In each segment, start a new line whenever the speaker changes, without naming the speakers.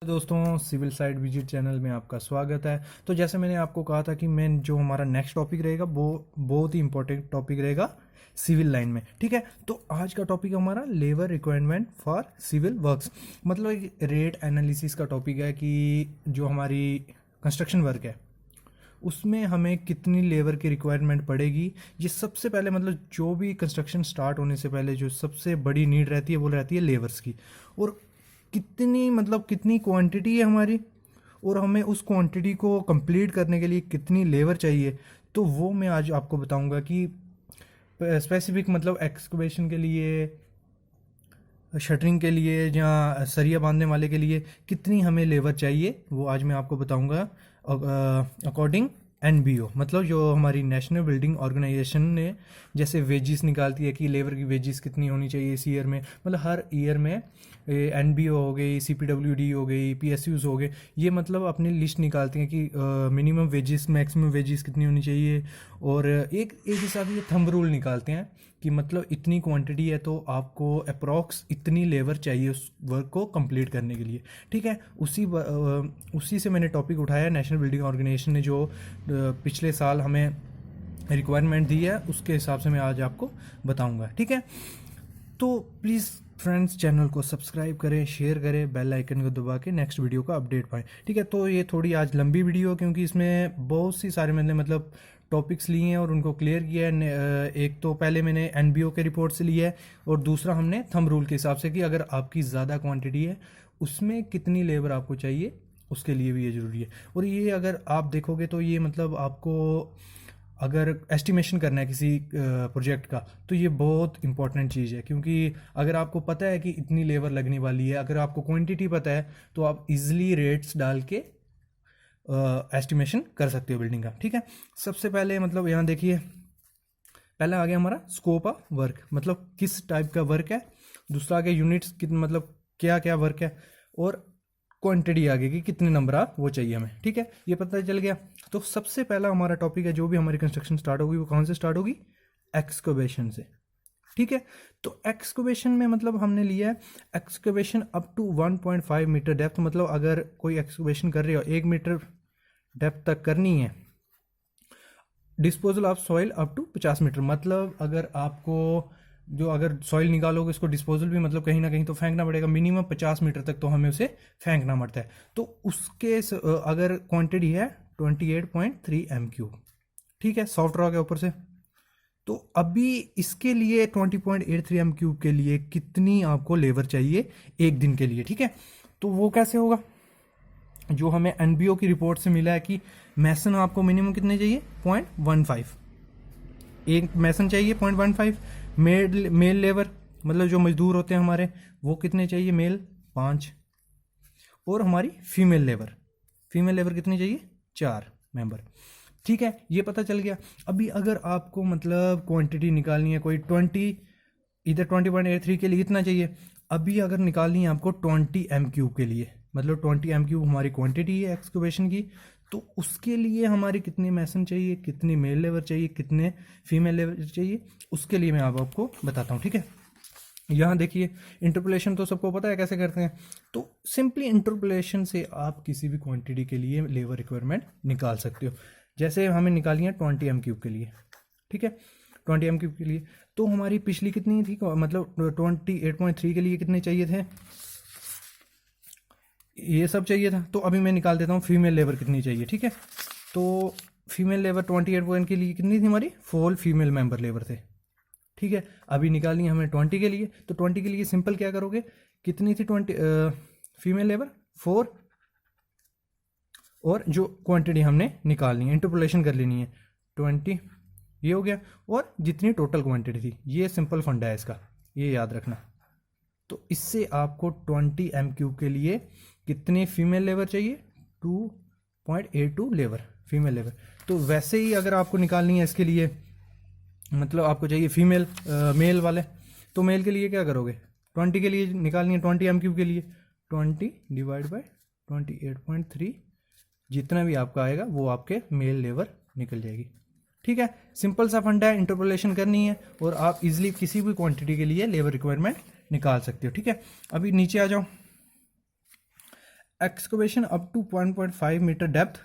दोस्तों, civil side visit channel में आपका स्वागत है। तो जैसे मैंने आपको कहा था कि मैं जो हमारा नेक्स्ट टॉपिक रहेगा वो बहुत ही इंपॉर्टेंट टॉपिक रहेगा सिविल लाइन में। ठीक है, तो आज का टॉपिक हमारा labour requirement for civil works, मतलब एक रेट एनालिसिस का टॉपिक है कि जो हमारी कंस्ट्रक्शन वर्क है उसमें हमें कितनी लेबर की रिक्वायरमेंट पड़ेगी। ये सबसे पहले मतलब जो भी कंस्ट्रक्शन स्टार्ट होने से पहले जो सबसे बड़ी नीड रहती है वो रहती है लेबर्स की, और कितनी मतलब कितनी क्वांटिटी है हमारी, और हमें उस क्वांटिटी को कंप्लीट करने के लिए कितनी लेबर चाहिए। तो वो मैं आज आपको बताऊंगा कि स्पेसिफिक मतलब एक्सकवेशन के लिए, शटरिंग के लिए या सरिया बांधने वाले के लिए कितनी हमें लेबर चाहिए, वो आज मैं आपको बताऊंगा अकॉर्डिंग एनबीओ, मतलब जो हमारी नेशनल बिल्डिंग ऑर्गेनाइजेशन ने जैसे वेजिस निकालती है कि लेबर की वेजिस कितनी होनी चाहिए इस ईयर में, मतलब हर ईयर में एनबीओ हो गई, सीपीडब्ल्यूडी हो गई, पीएसयूज हो गए, ये मतलब अपनी लिस्ट निकालती हैं कि मिनिमम वेजिस मैक्सिमम वेजिस कितनी होनी चाहिए, और एक एक हिसाब से ये थंब रूल निकालते हैं कि मतलब इतनी क्वांटिटी है तो आपको अप्रॉक्स इतनी लेबर चाहिए उस वर्क को कंप्लीट करने के लिए। ठीक है, उसी से मैंने टॉपिक उठाया। नेशनल बिल्डिंग ऑर्गेनाइजेशन ने जो पिछले साल हमें रिक्वायरमेंट दी है उसके हिसाब से मैं आज आपको बताऊंगा। ठीक है, तो प्लीज़ फ्रेंड्स चैनल को सब्सक्राइब करें, शेयर करें, बेल आइकन को दबा के नेक्स्ट वीडियो का अपडेट पाएँ। ठीक है, तो ये थोड़ी आज लंबी वीडियो क्योंकि इसमें बहुत सी सारे मैंने मतलब टॉपिक्स लिए हैं और उनको क्लियर किया है। एक तो पहले मैंने एनबीओ के रिपोर्ट से लिया है, और दूसरा हमने थंब रूल के हिसाब से कि अगर आपकी ज़्यादा क्वांटिटी है उसमें कितनी लेबर आपको चाहिए, उसके लिए भी ये ज़रूरी है। और ये अगर आप देखोगे तो ये मतलब आपको अगर एस्टिमेशन करना है किसी प्रोजेक्ट का तो ये बहुत इंपॉर्टेंट चीज़ है, क्योंकि अगर आपको पता है कि इतनी लेबर लगने वाली है, अगर आपको क्वांटिटी पता है तो आप इजीली रेट्स डाल के एस्टिमेशन कर सकते हो बिल्डिंग का। ठीक है, सबसे पहले मतलब यहाँ देखिए, पहला आ गया हमारा स्कोप ऑफ वर्क, मतलब किस टाइप का वर्क है। दूसरा आ गया यूनिट्स, मतलब क्या क्या वर्क है, और क्वांटिटी आगे की कितने नंबर आप वो चाहिए हमें। ठीक है, ये पता चल गया। तो सबसे पहला हमारा टॉपिक है, जो भी हमारी कंस्ट्रक्शन स्टार्ट होगी वो कौन से स्टार्ट होगी, एक्सकवेशन से। ठीक है, तो एक्सकवेशन में मतलब हमने लिया है excavation up to 1.5 metre depth, मतलब अगर कोई एक्सकवेशन कर रहे हो 1 मीटर डेप्थ तक करनी है। Disposal of soil up to 50 metre, मतलब अगर आपको जो अगर सॉइल निकालोगे उसको डिस्पोजल भी मतलब कहीं ना कहीं तो फेंकना पड़ेगा, मिनिमम 50 मीटर तक तो हमें उसे फेंकना पड़ता है। तो उसके अगर क्वांटिटी है 28.3 m3। ठीक है, सॉफ्ट रॉक है ऊपर से। तो अभी इसके लिए 20.83 m3 के लिए कितनी आपको लेबर चाहिए एक दिन के लिए। ठीक है, तो वो कैसे होगा, जो हमें एनबीओ की रिपोर्ट से मिला है कि मैसन आपको मिनिमम कितने चाहिए, 0.15 एक मैसन चाहिए, 0.15। मेल लेबर मतलब जो मजदूर होते हैं हमारे वो कितने चाहिए, मेल 5, और हमारी फीमेल लेबर कितनी चाहिए, 4 मेंबर। ठीक है, ये पता चल गया। अभी अगर आपको मतलब क्वांटिटी निकालनी है, कोई 20 इधर 20.83 के लिए इतना चाहिए, अभी अगर निकालनी है आपको 20 m3 के लिए, मतलब 20 m3 हमारी क्वांटिटी है एक्सकवेशन की, तो उसके लिए हमारी कितने मैसन चाहिए, कितनी मेल लेबर चाहिए, कितने फीमेल लेबर चाहिए, उसके लिए मैं आपको बताता हूँ। ठीक है, यहाँ देखिए, इंटरपोलेशन तो सबको पता है कैसे करते हैं। तो सिंपली इंटरपोलेशन से आप किसी भी क्वांटिटी के लिए लेबर रिक्वायरमेंट निकाल सकते हो। जैसे हमें निकालनी है 20 m3 के लिए। ठीक है, 20 m3 के लिए तो हमारी पिछली कितनी थी, मतलब 28.3 के लिए कितने चाहिए थे, ये सब चाहिए था। तो अभी मैं निकाल देता हूँ फीमेल लेबर कितनी चाहिए। ठीक है, तो फीमेल लेबर 28 के लिए कितनी थी हमारी, 4 फीमेल मेंबर लेबर थे। ठीक है, अभी निकालनी है हमें 20 के लिए, तो 20 के लिए सिंपल क्या करोगे, कितनी थी 20 फीमेल लेबर 4, और जो क्वांटिटी हमने निकालनी है इंटरपोलेशन कर लेनी है 20, ये हो गया, और जितनी टोटल क्वांटिटी थी। ये सिंपल फंडा है इसका, ये याद रखना। तो इससे आपको 20 m3 के लिए कितनी फीमेल लेबर चाहिए, 2.82 लेबर फीमेल लेबर। तो वैसे ही अगर आपको निकालनी है इसके लिए, मतलब आपको चाहिए फीमेल मेल वाले, तो मेल के लिए क्या करोगे, 20 के लिए निकालनी है 20 m3 के लिए, 20 डिवाइड बाई 28.3, जितना भी आपका आएगा वो आपके मेल लेबर निकल जाएगी। ठीक है, सिंपल सा फंडा है, इंटरपोलेशन करनी है और आप इजीली किसी भी क्वांटिटी के लिए लेबर रिक्वायरमेंट निकाल सकते हो। ठीक है, अभी नीचे आ जाओ। Excavation up to 1.5 metre depth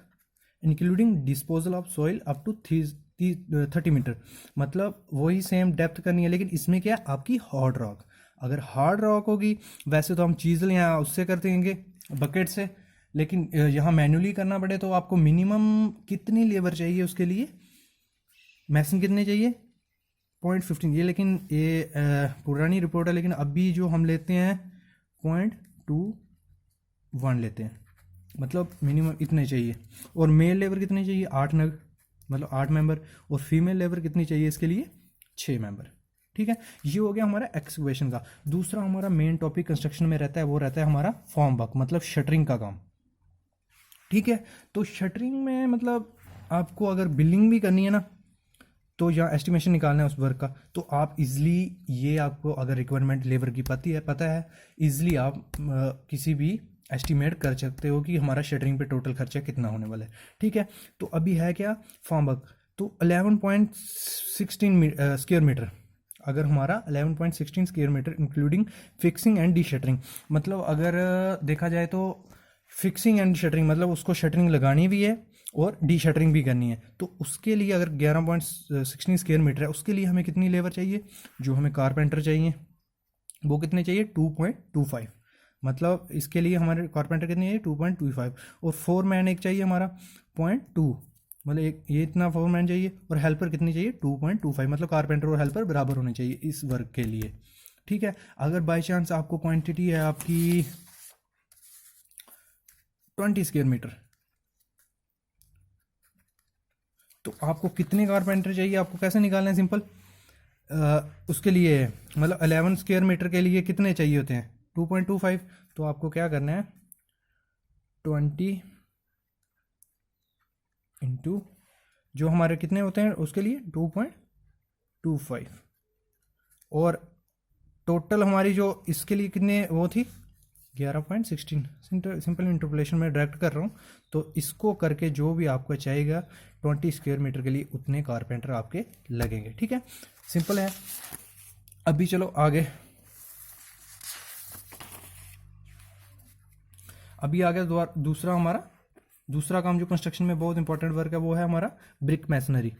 including disposal of soil up to 30 metre. मतलब वही सेम डेप्थ करनी है, लेकिन इसमें क्या है आपकी हार्ड रॉक। अगर हार्ड रॉक होगी, वैसे तो हम चीज़ल यहाँ उससे कर देंगे बकेट से, लेकिन यहाँ मैन्युअली करना पड़े तो आपको मिनिमम कितनी लेबर चाहिए उसके लिए, मैसन कितने चाहिए 0.15। ये लेकिन ये पुरानी रिपोर्ट है, लेकिन अभी जो हम लेते हैं 0.21 लेते हैं, मतलब मिनिमम इतने चाहिए। और मेल लेबर कितने चाहिए 8 नग, मतलब 8 मेंबर। और फीमेल लेबर कितनी चाहिए इसके लिए 6 मेंबर। ठीक है, ये हो गया हमारा एक्सकवेशन का। दूसरा हमारा मेन टॉपिक कंस्ट्रक्शन में रहता है, वो रहता है हमारा फॉर्म वर्क, मतलब शटरिंग का काम। ठीक है, तो शटरिंग में मतलब आपको अगर बिल्डिंग भी करनी है ना, तो यहाँ एस्टिमेशन निकालना है उस वर्क का, तो आप इजली ये आपको अगर रिक्वायरमेंट लेबर की पता है इजली आप किसी भी एस्टिमेट कर सकते हो कि हमारा शटरिंग पे टोटल खर्चा कितना होने वाला है। ठीक है, तो अभी है क्या फॉर्म वर्क, तो 11.16 स्क्वायर मीटर। अगर हमारा 11.16 square metre including fixing and de shuttering, मतलब अगर देखा जाए तो फिक्सिंग एंड शटरिंग मतलब उसको शटरिंग लगानी भी है और डी शटरिंग भी करनी है, तो उसके लिए अगर 11.16 स्क्वायर मीटर है, उसके लिए हमें कितनी लेबर चाहिए, जो हमें कारपेंटर चाहिए वो कितने चाहिए 2.25। मतलब इसके लिए हमारे कारपेंटर कितनी है 2.25। और फोरमैन एक चाहिए हमारा 0.2, मतलब एक ये इतना फोरमैन चाहिए। और हेल्पर कितनी चाहिए 2.25, मतलब कारपेंटर और हेल्पर बराबर होने चाहिए इस वर्क के लिए। ठीक है, अगर बाई चांस आपको क्वांटिटी है आपकी 20 स्क्वायर मीटर, तो आपको कितने कारपेंटर चाहिए, आपको कैसे निकालना है सिंपल, उसके लिए मतलब 11 स्क्वायर मीटर के लिए कितने चाहिए होते हैं 2.25। तो आपको क्या करना है 20 इंटू जो हमारे कितने होते हैं उसके लिए 2.25। और टोटल हमारी जो इसके लिए कितने वो थी 11.16। सिंपल इंटरपोलेशन में डायरेक्ट कर रहा हूँ, तो इसको करके जो भी आपको चाहिएगा 20 स्क्वायर मीटर के लिए उतने कारपेंटर आपके लगेंगे। ठीक है, सिंपल है। अभी चलो आगे, अभी आ गया दूसरा हमारा दूसरा काम जो कंस्ट्रक्शन में बहुत इंपॉर्टेंट वर्क है, वो है हमारा ब्रिक मैसनरी।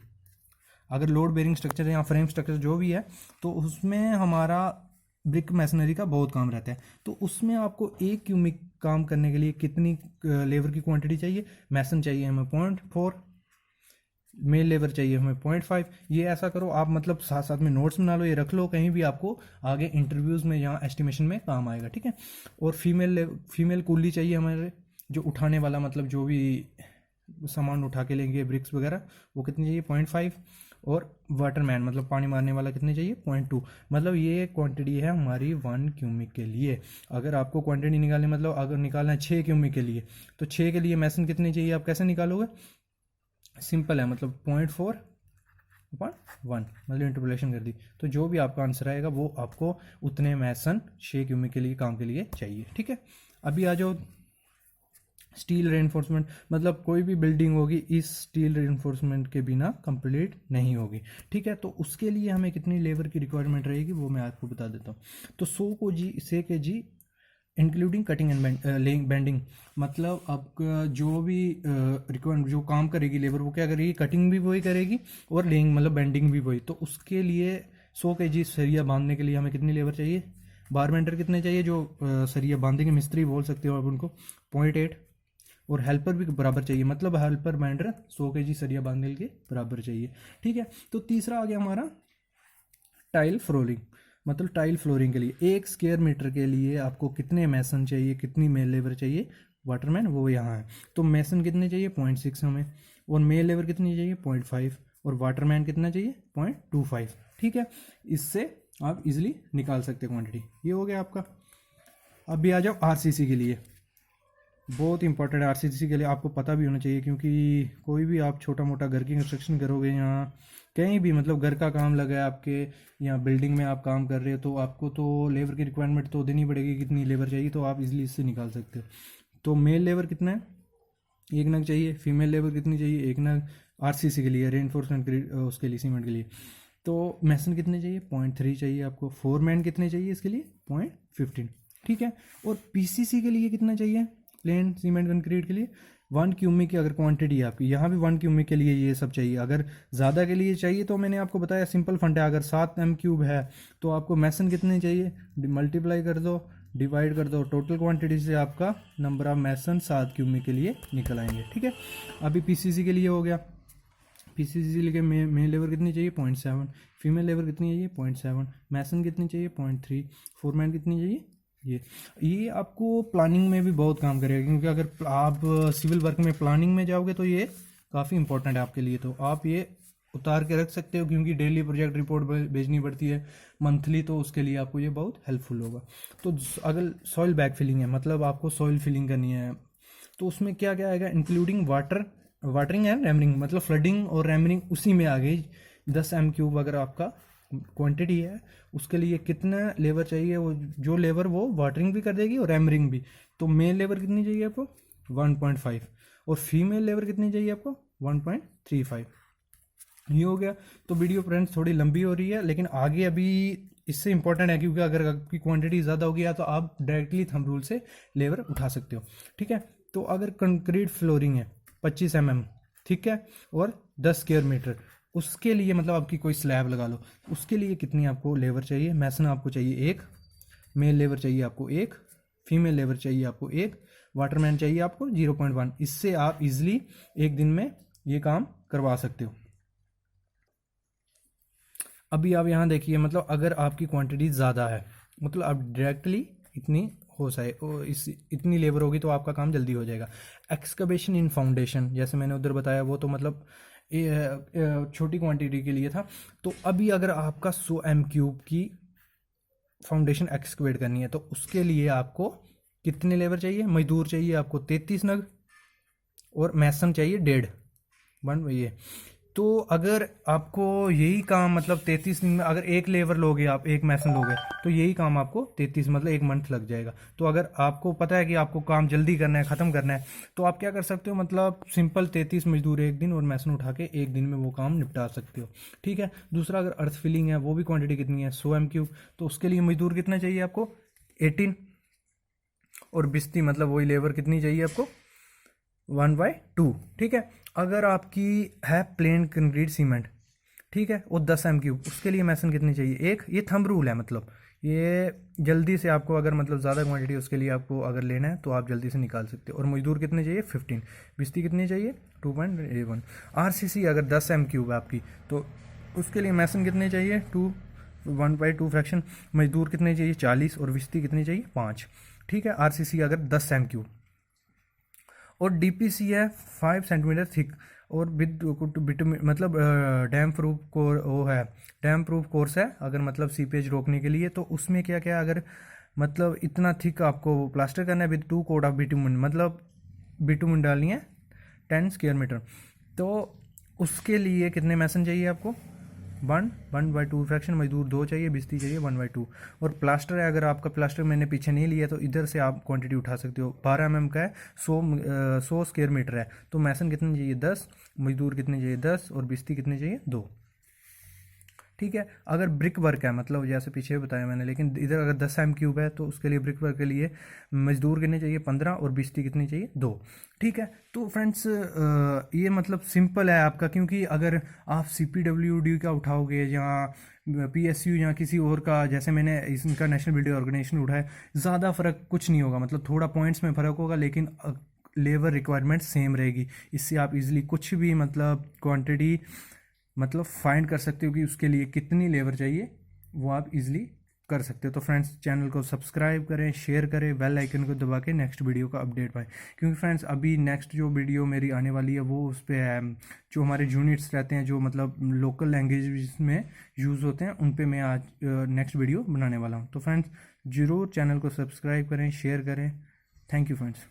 अगर लोड बेरिंग स्ट्रक्चर या फ्रेम स्ट्रक्चर जो भी है, तो उसमें हमारा ब्रिक मैसनरी का बहुत काम रहता है। तो उसमें आपको एक क्यूबिक काम करने के लिए कितनी लेबर की क्वांटिटी चाहिए, मैसन चाहिए हमें 0.4, मेल लेबर चाहिए हमें 0.5। ये ऐसा करो आप, मतलब साथ साथ में नोट्स बना लो, ये रख लो, कहीं भी आपको आगे इंटरव्यूज़ में यहाँ एस्टिमेशन में काम आएगा। ठीक है, और फीमेल कुल्ली चाहिए हमारे, जो उठाने वाला, मतलब जो भी सामान उठा के लेंगे ब्रिक्स वगैरह, वो कितनी चाहिए 0.5। और वाटरमैन मतलब पानी मारने वाला कितने चाहिए 0.2। मतलब ये क्वांटिटी है हमारी 1 क्यूबिक के लिए। अगर आपको क्वांटिटी निकालनी, मतलब अगर निकालना है 6 क्यूबिक के लिए, तो 6 के लिए मैसन कितने चाहिए आप कैसे निकालोगे, सिंपल है, मतलब 0.4/1, मतलब इंटरपोलेशन कर दी, तो जो भी आपका आंसर आएगा वो आपको उतने मैसन 6 क्यूबिक के लिए काम के लिए चाहिए। ठीक है, अभी आ जाओ स्टील रेनफोर्समेंट। मतलब कोई भी बिल्डिंग होगी इस स्टील रेनफोर्समेंट के बिना कंप्लीट नहीं होगी। ठीक है, तो उसके लिए हमें कितनी लेबर की रिक्वायरमेंट रहेगी वो मैं आपको बता देता हूँ। तो 100 K G including cutting and laying bending, मतलब आपका जो भी रिक्वायरमेंट जो काम करेगी लेबर, वो क्या करेगी, कटिंग भी वही करेगी और लेइंग मतलब बेंडिंग भी वही। तो उसके लिए 100 के जी सरिया बांधने के लिए हमें कितनी लेबर चाहिए, बारबेंडर कितने चाहिए जो सरिया बांधेंगे, मिस्त्री बोल सकते हो आप उनको 0.8। और हेल्पर भी बराबर चाहिए, मतलब हेल्पर बैंडर 100 के जी सरिया बांधने के बराबर चाहिए। ठीक है, तो तीसरा आ गया हमारा टाइल फ्लोरिंग। मतलब टाइल फ्लोरिंग के लिए 1 स्क्वायर मीटर के लिए आपको कितने मैसन चाहिए, कितनी मेल लेबर चाहिए, वाटरमैन वो यहाँ है, तो मैसन कितने चाहिए 0.6 हमें, और मेल लेबर कितनी चाहिए 0.5, और वाटरमैन कितना चाहिए 0.25। ठीक है, इससे आप इजिली निकाल सकते हैं क्वांटिटी। ये हो गया आपका। अभी आ जाओ आरसीसी के लिए, बहुत इंपॉर्टेंट है आरसीसी के लिए, आपको पता भी होना चाहिए, क्योंकि कोई भी आप छोटा मोटा घर की कंस्ट्रक्शन करोगे यहाँ कहीं भी, मतलब घर का काम लगा है आपके या बिल्डिंग में आप काम कर रहे हो, तो आपको तो लेबर की रिक्वायरमेंट तो देनी पड़ेगी, कितनी लेबर चाहिए, तो आप इजीली इससे निकाल सकते हो। तो मेल लेबर कितना है 1 नग चाहिए, फीमेल लेबर कितनी चाहिए 1 नग आरसीसी के लिए, रेनफोर्समेंट उसके लिए सीमेंट के लिए। तो मैसन कितने चाहिए 0.3 चाहिए आपको, फोरमैन कितने चाहिए इसके लिए 0.15। ठीक है, और पीसीसी के लिए कितना चाहिए प्लेन सीमेंट कंक्रीट के लिए 1 क्यूमिक की अगर क्वांटिटी है आपकी, यहाँ भी 1 क्यूमिक के लिए ये सब चाहिए। अगर ज़्यादा के लिए चाहिए तो मैंने आपको बताया सिंपल फंड है, अगर 7 m³ है तो आपको मैसन कितने चाहिए, मल्टीप्लाई कर दो, डिवाइड कर दो टोटल क्वांटिटी से, आपका नंबर ऑफ मैसन 7 क्यूमिक के लिए निकल आएंगे। ठीक है, अभी पीसीसी के लिए हो गया। पीसीसी के मेल लेबर कितनी चाहिए 0.7, फीमेल लेबर कितनी चाहिए 0.7, मैसन कितनी चाहिए 0.3, फोरमैन कितनी चाहिए ये आपको प्लानिंग में भी बहुत काम करेगा, क्योंकि अगर आप सिविल वर्क में प्लानिंग में जाओगे तो ये काफ़ी इंपॉर्टेंट है आपके लिए। तो आप ये उतार के रख सकते हो, क्योंकि डेली प्रोजेक्ट रिपोर्ट भेजनी पड़ती है मंथली, तो उसके लिए आपको ये बहुत हेल्पफुल होगा। तो अगर सॉइल बैक फिलिंग है, मतलब आपको सॉइल फिलिंग करनी है, तो उसमें क्या क्या आएगा, इंक्लूडिंग वाटरिंग एंड रैमरिंग, मतलब फ्लडिंग और रैमरिंग उसी में आ गई। 10 m³ अगर आपका क्वांटिटी है, उसके लिए कितना लेबर चाहिए, वो जो लेबर वो वाटरिंग भी कर देगी और रैमरिंग भी। तो मेल लेबर कितनी चाहिए आपको 1.5, और फीमेल लेबर कितनी चाहिए आपको 1.35। ये हो गया। तो वीडियो फ्रेंड्स थोड़ी लंबी हो रही है, लेकिन आगे अभी इससे इंपॉर्टेंट है, क्योंकि अगर आपकी क्वांटिटी ज़्यादा होगी तो आप डायरेक्टली थंब रूल से लेबर उठा सकते हो। ठीक है, तो अगर कंक्रीट फ्लोरिंग है 25 mm, ठीक है, और 10 स्क्वायर मीटर, उसके लिए मतलब आपकी कोई स्लैब लगा लो, उसके लिए कितनी आपको लेबर चाहिए, मैसन आपको चाहिए 1, मेल लेबर चाहिए आपको 1, फीमेल लेबर चाहिए आपको 1, वाटरमैन चाहिए आपको 0.1। इससे आप इजिली एक दिन में ये काम करवा सकते हो। अभी आप यहाँ देखिए, मतलब अगर आपकी क्वांटिटी ज़्यादा है, मतलब आप डायरेक्टली इतनी हो सके इतनी लेबर होगी तो आपका काम जल्दी हो जाएगा। एक्सकवेशन इन फाउंडेशन, जैसे मैंने उधर बताया, वो तो मतलब छोटी क्वांटिटी के लिए था। तो अभी अगर आपका 100 m³ की फाउंडेशन एक्सकवेट करनी है, तो उसके लिए आपको कितने लेबर चाहिए, मजदूर चाहिए आपको 33 नग, और मैसन चाहिए 1.5 ये। तो अगर आपको यही काम मतलब 33 दिन में अगर एक लेबर लोगे, आप एक मैसन लोगे, तो यही काम आपको 33 मतलब 1 मंथ लग जाएगा। तो अगर आपको पता है कि आपको काम जल्दी करना है, ख़त्म करना है, तो आप क्या कर सकते हो, मतलब सिंपल 33 मजदूर एक दिन और मैसन उठा के एक दिन में वो काम निपटा सकते हो। ठीक है, दूसरा अगर अर्थ फिलिंग है, वो भी क्वांटिटी कितनी है 100 m³, तो उसके लिए मजदूर कितना चाहिए आपको 18, और बिस्ती मतलब वही लेबर कितनी चाहिए आपको 1/2। ठीक है, अगर आपकी है प्लेन कंक्रीट सीमेंट, ठीक है, वो 10 m³, उसके लिए मैसन कितनी चाहिए 1। ये थंब रूल है, मतलब ये जल्दी से आपको अगर मतलब ज़्यादा क्वांटिटी उसके लिए आपको अगर लेना है तो आप जल्दी से निकाल सकते हो। और मजदूर कितने चाहिए 15, बिस्ती कितनी चाहिए 2.81। आरसीसी अगर 10 m³ है आपकी, तो उसके लिए मैसन कितने चाहिए 1/2 फ्रैक्शन, मजदूर कितने चाहिए 40, और बिस्ती कितनी चाहिए 5। ठीक है, आरसीसी अगर 10 m³, और डीपीसी है 5 सेंटीमीटर थिक, और विद मतलब डैम प्रूफ को वो है, डैम प्रूफ कोर्स है अगर मतलब सीपेज रोकने के लिए। तो उसमें क्या क्या अगर मतलब इतना थिक आपको प्लास्टर करना है विद 2 कोट ऑफ बिटुमिन, मतलब बिटुमिन डालनी है 10 स्क्वायर मीटर, तो उसके लिए कितने मैसन चाहिए आपको 1/2 फ्रैक्शन, मजदूर 2 चाहिए, बिस्ती चाहिए 1/2। और प्लास्टर है, अगर आपका प्लास्टर मैंने पीछे नहीं लिया तो इधर से आप क्वांटिटी उठा सकते हो। 12 mm का है, 100 स्क्वायर मीटर है, तो मैसन कितने चाहिए 10, मजदूर कितने चाहिए 10, और बिस्ती कितने चाहिए 2। ठीक है, अगर ब्रिक वर्क है, मतलब जैसे पीछे बताया मैंने, लेकिन इधर अगर 10 m³ है तो उसके लिए ब्रिक वर्क के लिए मजदूर कितने चाहिए 15, और बिस्ती कितनी चाहिए 2। ठीक है, तो फ्रेंड्स ये मतलब सिंपल है आपका, क्योंकि अगर आप CPWD का उठाओगे या PSU या किसी और का, जैसे मैंने इनका नेशनल बिल्डिंग ऑर्गेनाइजेशन उठाया, ज़्यादा फ़र्क कुछ नहीं होगा, मतलब थोड़ा पॉइंट्स में फ़र्क होगा, लेकिन लेबर रिक्वायरमेंट सेम रहेगी। इससे आप इजीली कुछ भी मतलब क्वांटिटी मतलब फाइंड कर सकते हो कि उसके लिए कितनी लेबर चाहिए, वो आप इजीली कर सकते हो। तो फ्रेंड्स चैनल को सब्सक्राइब करें, शेयर करें, बेल आइकन को दबा के नेक्स्ट वीडियो का अपडेट पाएँ, क्योंकि फ्रेंड्स अभी नेक्स्ट जो वीडियो मेरी आने वाली है वो उस पर है, जो हमारे यूनिट्स रहते हैं जो मतलब लोकल लैंग्वेज में यूज़ होते हैं, उन पर मैं आज नेक्स्ट वीडियो बनाने वाला हूँ। तो फ्रेंड्स ज़रूर चैनल को सब्सक्राइब करें, शेयर करें। Thank you friends.